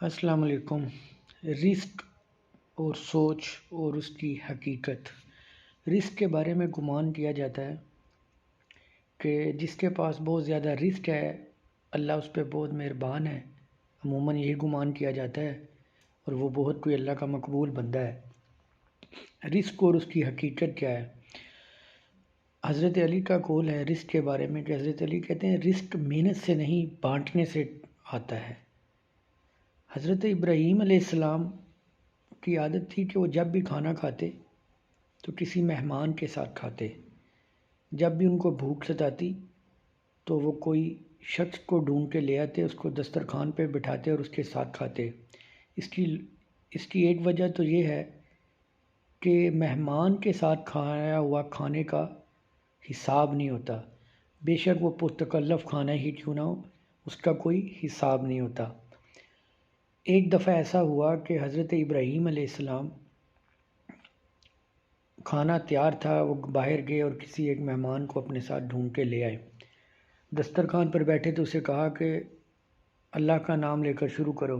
السلام علیکم۔ رزق اور سوچ اور اس کی حقیقت۔ رزق کے بارے میں گمان کیا جاتا ہے کہ جس کے پاس بہت زیادہ رزق ہے اللہ اس پہ بہت مہربان ہے، عموماً یہی گمان کیا جاتا ہے اور وہ بہت کوئی اللہ کا مقبول بندہ ہے۔ رزق اور اس کی حقیقت کیا ہے؟ حضرت علی کا قول ہے رزق کے بارے میں کہ حضرت علی کہتے ہیں رزق محنت سے نہیں بانٹنے سے آتا ہے۔ حضرت ابراہیم علیہ السلام کی عادت تھی کہ وہ جب بھی کھانا کھاتے تو کسی مہمان کے ساتھ کھاتے۔ جب بھی ان کو بھوک ستاتی تو وہ کوئی شخص کو ڈھونڈ کے لے آتے، اس کو دسترخوان پہ بٹھاتے اور اس کے ساتھ کھاتے۔ اس کی ایک وجہ تو یہ ہے کہ مہمان کے ساتھ کھایا ہوا کھانے کا حساب نہیں ہوتا، بے شک وہ پرتکلف کھانا ہی کیوں نہ ہو، اس کا کوئی حساب نہیں ہوتا۔ ایک دفعہ ایسا ہوا کہ حضرت ابراہیم علیہ السلام کھانا تیار تھا، وہ باہر گئے اور کسی ایک مہمان کو اپنے ساتھ ڈھونڈ کے لے آئے۔ دسترخوان پر بیٹھے تو اسے کہا کہ اللہ کا نام لے کر شروع کرو۔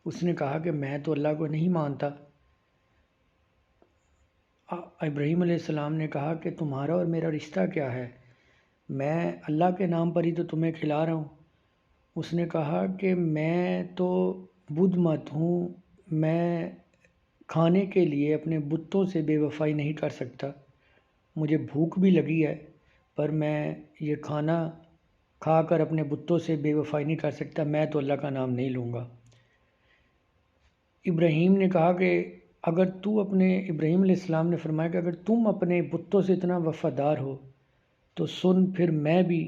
اس نے کہا کہ میں تو اللہ کو نہیں مانتا۔ ابراہیم علیہ السلام نے کہا کہ تمہارا اور میرا رشتہ کیا ہے؟ میں اللہ کے نام پر ہی تو تمہیں کھلا رہا ہوں۔ اس نے کہا کہ میں تو بدھ مت ہوں، میں کھانے کے لیے اپنے بتوں سے بے وفائی نہیں کر سکتا، مجھے بھوک بھی لگی ہے پر میں یہ کھانا کھا کر اپنے بتوں سے بے وفائی نہیں کر سکتا، میں تو اللہ کا نام نہیں لوں گا۔ ابراہیم نے کہا کہ ابراہیم علیہ السلام نے فرمایا کہ اگر تم اپنے بتوں سے اتنا وفادار ہو تو سن، پھر میں بھی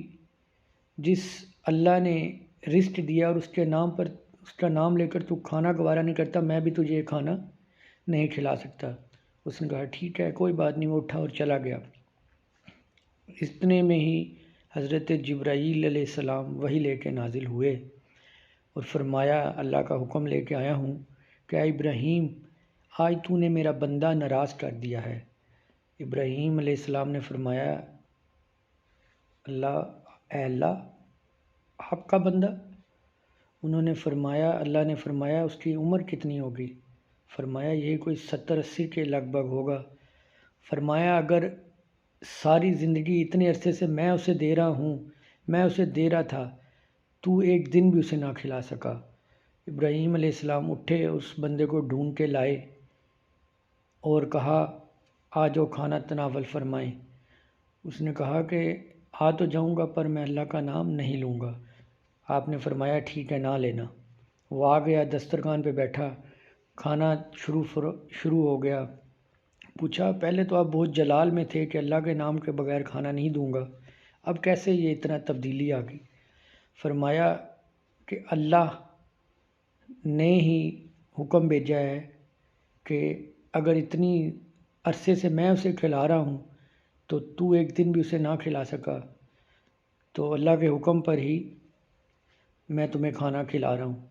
جس اللہ نے رزق دیا اور اس کے نام پر اس کا نام لے کر تو کھانا گوارا نہیں کرتا، میں بھی تجھے یہ کھانا نہیں کھلا سکتا۔ اس نے کہا ٹھیک ہے کوئی بات نہیں، وہ اٹھا اور چلا گیا۔ اتنے میں ہی حضرت جبرائیل علیہ السلام وحی لے کے نازل ہوئے اور فرمایا اللہ کا حکم لے کے آیا ہوں کہ اے ابراہیم آج تو نے میرا بندہ ناراض کر دیا ہے۔ ابراہیم علیہ السلام نے فرمایا اے اللہ آپ کا بندہ؟ انہوں نے فرمایا اللہ نے فرمایا اس کی عمر کتنی ہوگی؟ فرمایا یہی کوئی 70-80 کے لگ بھگ ہوگا۔ فرمایا اگر ساری زندگی اتنے عرصے سے میں اسے دے رہا تھا تو ایک دن بھی اسے نہ کھلا سکا۔ ابراہیم علیہ السلام اٹھے، اس بندے کو ڈھونڈ کے لائے اور کہا آ جاؤ کھانا تناول فرمائیں۔ اس نے کہا کہ آ تو جاؤں گا پر میں اللہ کا نام نہیں لوں گا۔ آپ نے فرمایا ٹھیک ہے نہ لینا۔ وہ آ گیا، دسترخوان پہ بیٹھا، کھانا شروع ہو گیا۔ پوچھا پہلے تو آپ بہت جلال میں تھے کہ اللہ کے نام کے بغیر کھانا نہیں دوں گا، اب کیسے یہ اتنا تبدیلی آ گئی؟ فرمایا کہ اللہ نے ہی حکم بھیجا ہے کہ اگر اتنی عرصے سے میں اسے کھلا رہا ہوں تو ایک دن بھی اسے نہ کھلا سکا، تو اللہ کے حکم پر ہی میں تمہیں کھانا کھلا رہا ہوں۔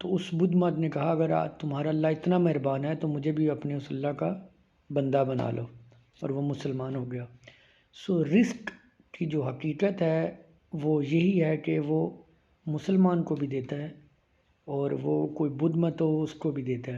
تو اس بدھ مت نے کہا اگر تمہارا اللہ اتنا مہربان ہے تو مجھے بھی اپنے اس اللہ کا بندہ بنا لو، اور وہ مسلمان ہو گیا۔ رزق کی جو حقیقت ہے وہ یہی ہے کہ وہ مسلمان کو بھی دیتا ہے اور وہ کوئی بدھ مت ہو اس کو بھی دیتا ہے۔